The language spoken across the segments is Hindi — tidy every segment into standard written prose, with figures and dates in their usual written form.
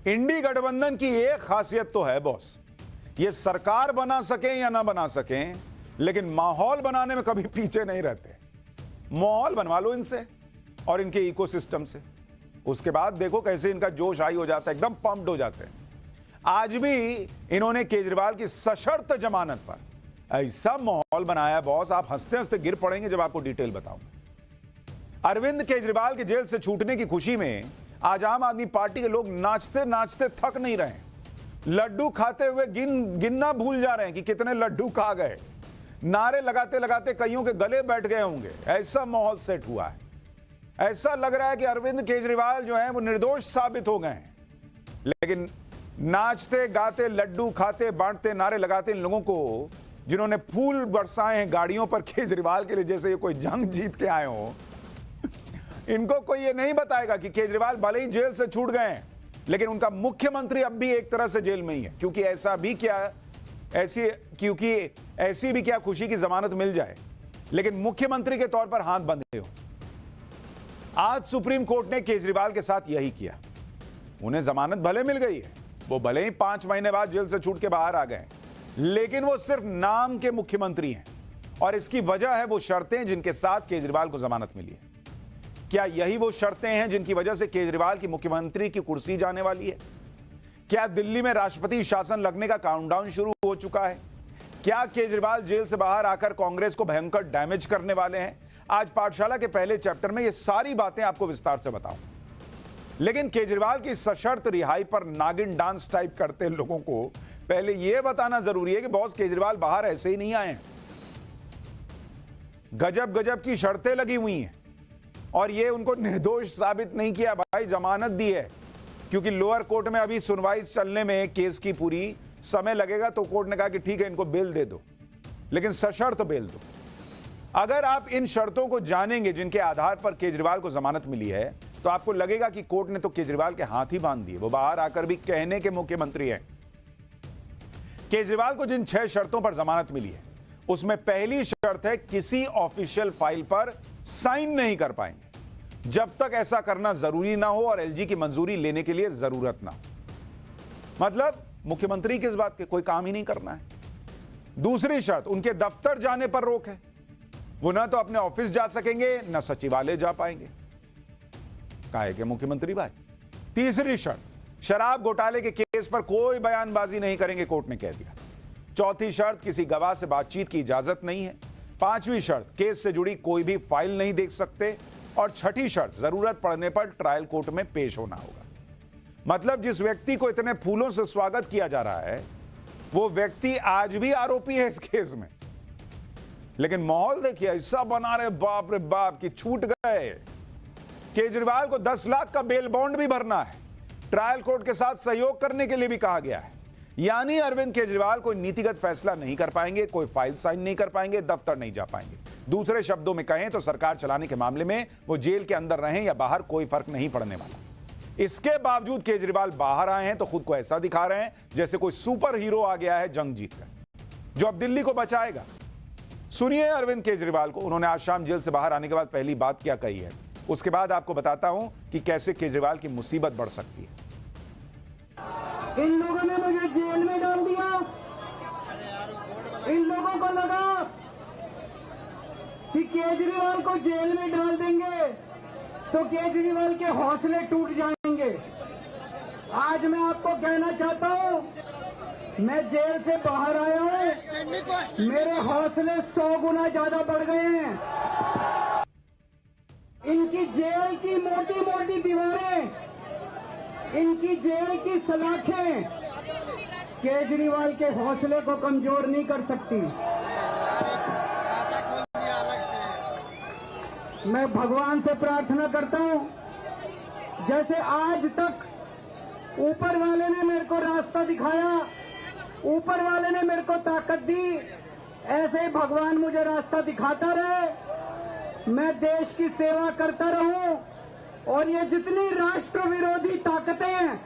इंडी गठबंधन की एक खासियत तो है बॉस, ये सरकार बना सकें या ना बना सकें, लेकिन माहौल बनाने में कभी पीछे नहीं रहते। माहौल बनवा लो इनसे और इनके इकोसिस्टम से, उसके बाद देखो कैसे इनका जोश हाई हो जाता है, एकदम पंप्ड हो जाते हैं। आज भी इन्होंने केजरीवाल की सशर्त जमानत पर ऐसा माहौल बनाया बॉस, आप हंसते हंसते गिर पड़ेंगे जब आपको डिटेल बताऊंगा। अरविंद केजरीवाल के जेल से छूटने की खुशी में आज आम आदमी पार्टी के लोग नाचते नाचते थक नहीं रहे, लड्डू खाते हुए गिनना भूल जा रहे हैं कि कितने लड्डू खा गए। नारे लगाते लगाते कईयों के गले बैठ गए होंगे, ऐसा माहौल सेट हुआ है। ऐसा लग रहा है कि अरविंद केजरीवाल जो है वो निर्दोष साबित हो गए हैं। लेकिन नाचते गाते लड्डू खाते बांटते नारे लगाते इन लोगों को, जिन्होंने फूल बरसाए हैं गाड़ियों पर केजरीवाल के लिए जैसे ये कोई जंग जीत के आए हो, इनको कोई ये नहीं बताएगा कि केजरीवाल भले ही जेल से छूट गए हैं, लेकिन उनका मुख्यमंत्री अब भी एक तरह से जेल में ही है। क्योंकि ऐसी भी क्या खुशी की जमानत मिल जाए, लेकिन मुख्यमंत्री के तौर पर हाथ बंधे हो। आज सुप्रीम कोर्ट ने केजरीवाल के साथ यही किया। उन्हें जमानत भले मिल गई है, वो भले ही 5 महीने बाद जेल से छूट के बाहर आ गए, लेकिन वो सिर्फ नाम के मुख्यमंत्री हैं। और इसकी वजह है वो शर्तें जिनके साथ केजरीवाल को जमानत मिली है। क्या यही वो शर्तें हैं जिनकी वजह से केजरीवाल की मुख्यमंत्री की कुर्सी जाने वाली है? क्या दिल्ली में राष्ट्रपति शासन लगने का काउंटडाउन शुरू हो चुका है? क्या केजरीवाल जेल से बाहर आकर कांग्रेस को भयंकर डैमेज करने वाले हैं? आज पाठशाला के पहले चैप्टर में ये सारी बातें आपको विस्तार से बताऊं। लेकिन केजरीवाल की सशर्त रिहाई पर नागिन डांस टाइप करते लोगों को पहले यह बताना जरूरी है कि बॉस केजरीवाल बाहर ऐसे ही नहीं आए हैं। गजब गजब की शर्तें लगी हुई हैं और ये उनको निर्दोष साबित नहीं किया, भाई जमानत दी है। क्योंकि लोअर कोर्ट में अभी सुनवाई चलने में केस की पूरी समय लगेगा, तो कोर्ट ने कहा कि ठीक है इनको बेल दे दो, लेकिन सशर्त बेल दो। अगर आप इन शर्तों को जानेंगे जिनके आधार पर केजरीवाल को जमानत मिली है, तो आपको लगेगा कि कोर्ट ने तो केजरीवाल के हाथ ही बांध दिए। वो बाहर आकर भी कहने के मुख्यमंत्री हैं। केजरीवाल को जिन 6 शर्तों पर जमानत मिली है, उसमें पहली शर्त है किसी ऑफिशियल फाइल पर साइन नहीं कर पाएंगे जब तक ऐसा करना जरूरी ना हो और एलजी की मंजूरी लेने के लिए जरूरत ना हो। मतलब मुख्यमंत्री किस बात के, कोई काम ही नहीं करना है। दूसरी शर्त, उनके दफ्तर जाने पर रोक है। वो ना तो अपने ऑफिस जा सकेंगे ना सचिवालय जा पाएंगे, काहे के मुख्यमंत्री भाई। तीसरी शर्त, शराब घोटाले के केस पर कोई बयानबाजी नहीं करेंगे, कोर्ट ने कह दिया। चौथी शर्त, किसी गवाह से बातचीत की इजाजत नहीं है। पांचवी शर्त, केस से जुड़ी कोई भी फाइल नहीं देख सकते। और छठी शर्त, जरूरत पड़ने पर ट्रायल कोर्ट में पेश होना होगा। मतलब जिस व्यक्ति को इतने फूलों से स्वागत किया जा रहा है, वो व्यक्ति आज भी आरोपी है इस केस में। लेकिन माहौल देखिए ऐसा बना रहे, बाप रे बाप, कि छूट गए। केजरीवाल को 10 लाख का बेल बॉन्ड भी भरना है, ट्रायल कोर्ट के साथ सहयोग करने के लिए भी कहा गया है। यानी अरविंद केजरीवाल कोई नीतिगत फैसला नहीं कर पाएंगे, कोई फाइल साइन नहीं कर पाएंगे, दफ्तर नहीं जा पाएंगे। दूसरे शब्दों में कहें तो सरकार चलाने के मामले में वो जेल के अंदर रहें या बाहर, कोई फर्क नहीं पड़ने वाला। इसके बावजूद केजरीवाल बाहर आए हैं तो खुद को ऐसा दिखा रहे हैं जैसे कोई सुपर हीरो आ गया है जंग जीतकर, जो अब दिल्ली को बचाएगा। सुनिए अरविंद केजरीवाल को, उन्होंने आज शाम जेल से बाहर आने के बाद पहली बात क्या कही है। उसके बाद आपको बताता हूं कि कैसे केजरीवाल की मुसीबत बढ़ सकती है। इन लोगों ने मुझे जेल में डाल दिया। इन लोगों को लगा कि केजरीवाल को जेल में डाल देंगे तो केजरीवाल के हौसले टूट जाएंगे। आज मैं आपको कहना चाहता हूं, मैं जेल से बाहर आया हूं, मेरे हौसले 100 गुना ज्यादा बढ़ गए हैं। इनकी जेल की मोटी मोटी दीवारें, इनकी जेल की सलाखें केजरीवाल के हौसले को कमजोर नहीं कर सकती। मैं भगवान से प्रार्थना करता हूं, जैसे आज तक ऊपर वाले ने मेरे को रास्ता दिखाया, ऊपर वाले ने मेरे को ताकत दी, ऐसे ही भगवान मुझे रास्ता दिखाता रहे। मैं देश की सेवा करता रहूं और ये जितनी राष्ट्र विरोधी ताकतें हैं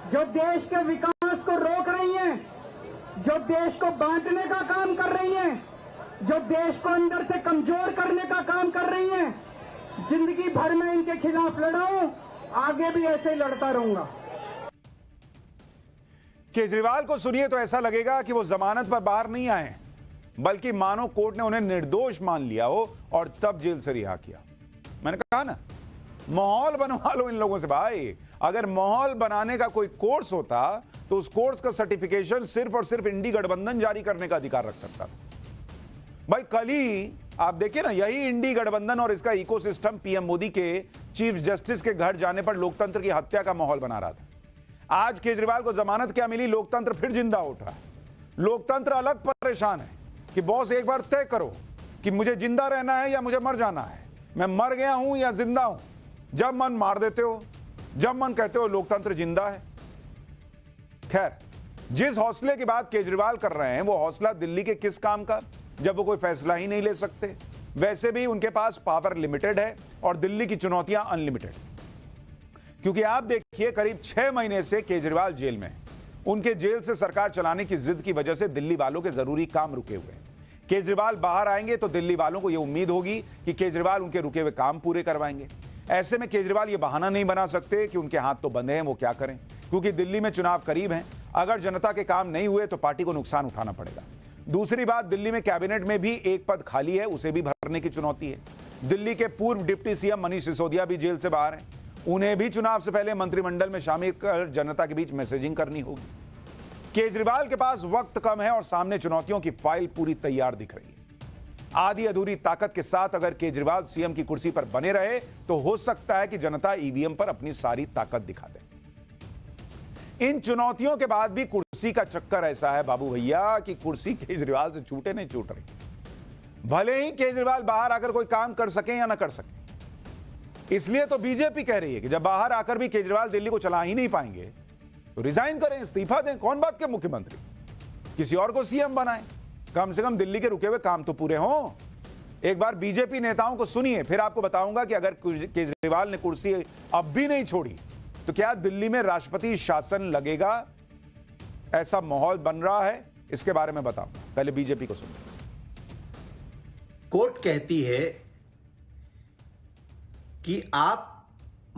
जो देश के विकास को रोक रही हैं, जो देश को बांटने का काम कर रही हैं, जो देश को अंदर से कमजोर करने का काम कर रही हैं, जिंदगी भर में इनके खिलाफ लड़ा हूं, आगे भी ऐसे ही लड़ता रहूंगा। केजरीवाल को सुनिए तो ऐसा लगेगा कि वो जमानत पर बाहर नहीं आए, बल्कि मानो कोर्ट ने उन्हें निर्दोष मान लिया हो और तब जेल से रिहा किया। मैंने कहा ना, माहौल बनवा लो इन लोगों से भाई। अगर माहौल बनाने का कोई कोर्स होता तो उस कोर्स का सर्टिफिकेशन सिर्फ और सिर्फ इंडी गठबंधन जारी करने का अधिकार रख सकता था। भाई कल ही आप देखिए ना, यही इंडी गठबंधन और इसका इकोसिस्टम पीएम मोदी के चीफ जस्टिस के घर जाने पर लोकतंत्र की हत्या का माहौल बना रहा था। आज केजरीवाल को जमानत क्या मिली, लोकतंत्र फिर जिंदा उठा। लोकतंत्र अलग परेशान है कि बॉस एक बार तय करो कि मुझे जिंदा रहना है या मुझे मर जाना है, मैं मर गया हूं या जिंदा हूं। जब मन मार देते हो, जब मन कहते हो लोकतंत्र जिंदा है। खैर, जिस हौसले की बात केजरीवाल कर रहे हैं वो हौसला दिल्ली के किस काम का, जब वो कोई फैसला ही नहीं ले सकते। वैसे भी उनके पास पावर लिमिटेड है और दिल्ली की चुनौतियां अनलिमिटेड। क्योंकि आप देखिए, करीब 6 महीने से केजरीवाल जेल में, उनके जेल से सरकार चलाने की जिद की वजह से दिल्ली वालों के जरूरी काम रुके हुए हैं। केजरीवाल बाहर आएंगे तो दिल्ली वालों को यह उम्मीद होगी कि केजरीवाल उनके रुके हुए काम पूरे करवाएंगे। ऐसे में केजरीवाल ये बहाना नहीं बना सकते कि उनके हाथ तो बंधे हैं, वो क्या करें, क्योंकि दिल्ली में चुनाव करीब हैं। अगर जनता के काम नहीं हुए तो पार्टी को नुकसान उठाना पड़ेगा। दूसरी बात, दिल्ली में कैबिनेट में भी एक पद खाली है, उसे भी भरने की चुनौती है। दिल्ली के पूर्व डिप्टी सीएम मनीष सिसोदिया भी जेल से बाहर हैं, उन्हें भी चुनाव से पहले मंत्रिमंडल में शामिल कर जनता के बीच मैसेजिंग करनी होगी। केजरीवाल के पास वक्त कम है और सामने चुनौतियों की फाइल पूरी तैयार दिख रही है। आधी अधूरी ताकत के साथ अगर केजरीवाल सीएम की कुर्सी पर बने रहे तो हो सकता है कि जनता ईवीएम पर अपनी सारी ताकत दिखा दे। इन चुनौतियों के बाद भी कुर्सी का चक्कर ऐसा है बाबू भैया कि कुर्सी केजरीवाल से छूटे नहीं छूट रही। भले ही केजरीवाल बाहर आकर कोई काम कर सके या ना कर सके, इसलिए तो बीजेपी कह रही है कि जब बाहर आकर भी केजरीवाल दिल्ली को चला ही नहीं पाएंगे तो रिजाइन करें, इस्तीफा दें। कौन बात के मुख्यमंत्री, किसी और को सीएम बनाएं, कम से कम दिल्ली के रुके हुए काम तो पूरे हों। एक बार बीजेपी नेताओं को सुनिए, फिर आपको बताऊंगा कि अगर केजरीवाल ने कुर्सी अब भी नहीं छोड़ी तो क्या दिल्ली में राष्ट्रपति शासन लगेगा। ऐसा माहौल बन रहा है, इसके बारे में बताऊंगा। पहले बीजेपी को सुनिए। कोर्ट कहती है कि आप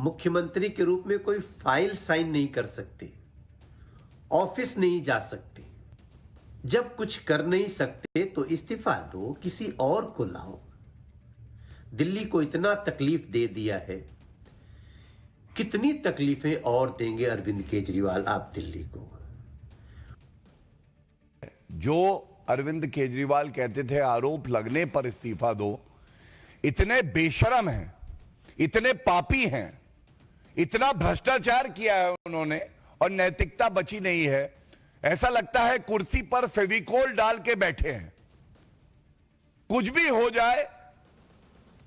मुख्यमंत्री के रूप में कोई फाइल साइन नहीं कर सकते, ऑफिस नहीं जा सकते। जब कुछ कर नहीं सकते तो इस्तीफा दो, किसी और को लाओ। दिल्ली को इतना तकलीफ दे दिया है, कितनी तकलीफें और देंगे अरविंद केजरीवाल आप दिल्ली को। जो अरविंद केजरीवाल कहते थे आरोप लगने पर इस्तीफा दो, इतने बेशरम हैं, इतने पापी हैं, इतना भ्रष्टाचार किया है उन्होंने और नैतिकता बची नहीं है। ऐसा लगता है कुर्सी पर फेविकोल डाल के बैठे हैं। कुछ भी हो जाए,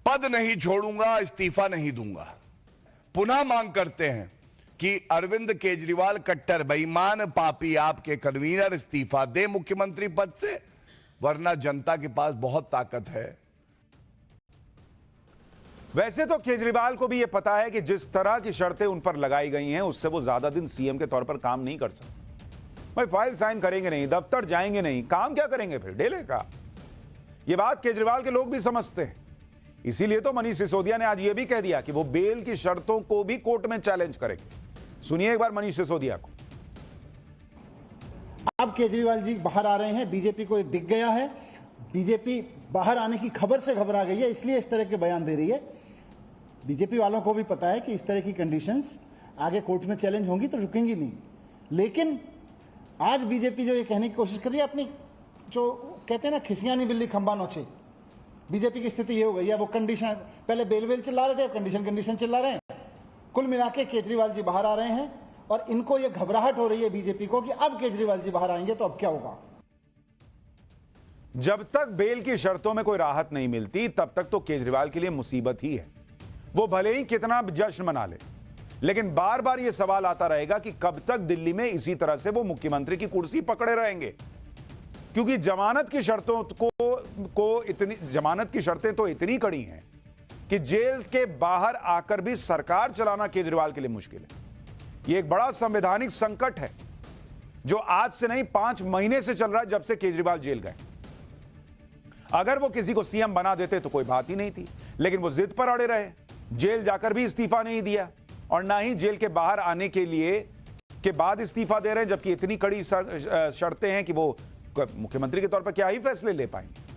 पद नहीं छोड़ूंगा, इस्तीफा नहीं दूंगा। पुनः मांग करते हैं कि अरविंद केजरीवाल कट्टर बेईमान पापी आपके कन्वीनर इस्तीफा दे मुख्यमंत्री पद से, वरना जनता के पास बहुत ताकत है। वैसे तो केजरीवाल को भी यह पता है कि जिस तरह की शर्तें उन पर लगाई गई हैं उससे वो ज्यादा दिन सीएम के तौर पर काम नहीं कर सकते। भाई फाइल साइन करेंगे नहीं, दफ्तर जाएंगे नहीं, काम क्या करेंगे फिर डेले का। यह बात केजरीवाल के लोग भी समझते हैं। इसीलिए तो मनीष सिसोदिया ने आज यह भी कह दिया कि वो बेल की शर्तों को भी कोर्ट में चैलेंज करेंगे। सुनिए एक बार मनीष सिसोदिया को। अब केजरीवाल जी बाहर आ रहे हैं, बीजेपी को दिख गया है, बीजेपी बाहर आने की खबर से घबरा गई है, इसलिए इस तरह के बयान दे रही है। बीजेपी वालों को भी पता है कि इस तरह की कंडीशंस आगे कोर्ट में चैलेंज होंगी तो रुकेंगी नहीं। लेकिन आज बीजेपी जो ये कहने की कोशिश कर रही है, अपनी जो कहते हैं ना खिसियां नहीं बिल्ली खंबा नोचे, बीजेपी की स्थिति ये हो गई है। वो कंडीशन पहले बेल चिल्ला रहे थे, कंडीशन चिल्ला रहे हैं। कुल मिला के केजरीवाल जी बाहर आ रहे हैं और इनको ये घबराहट हो रही है बीजेपी को कि अब केजरीवाल जी बाहर आएंगे तो अब क्या होगा। जब तक बेल की शर्तों में कोई राहत नहीं मिलती तब तक तो केजरीवाल के लिए मुसीबत ही है। वो भले ही कितना जश्न मना ले, लेकिन बार बार यह सवाल आता रहेगा कि कब तक दिल्ली में इसी तरह से वो मुख्यमंत्री की कुर्सी पकड़े रहेंगे। क्योंकि जमानत की शर्तें तो इतनी कड़ी हैं कि जेल के बाहर आकर भी सरकार चलाना केजरीवाल के लिए मुश्किल है। यह एक बड़ा संवैधानिक संकट है जो आज से नहीं 5 महीने से चल रहा है, जब से केजरीवाल जेल गए। अगर वो किसी को सीएम बना देते तो कोई बात ही नहीं थी, लेकिन वो जिद पर अड़े रहे, जेल जाकर भी इस्तीफा नहीं दिया और ना ही जेल के बाहर आने के लिए के बाद इस्तीफा दे रहे हैं, जबकि इतनी कड़ी शर्तें हैं कि वो मुख्यमंत्री के तौर पर क्या ही फैसले ले पाएंगे।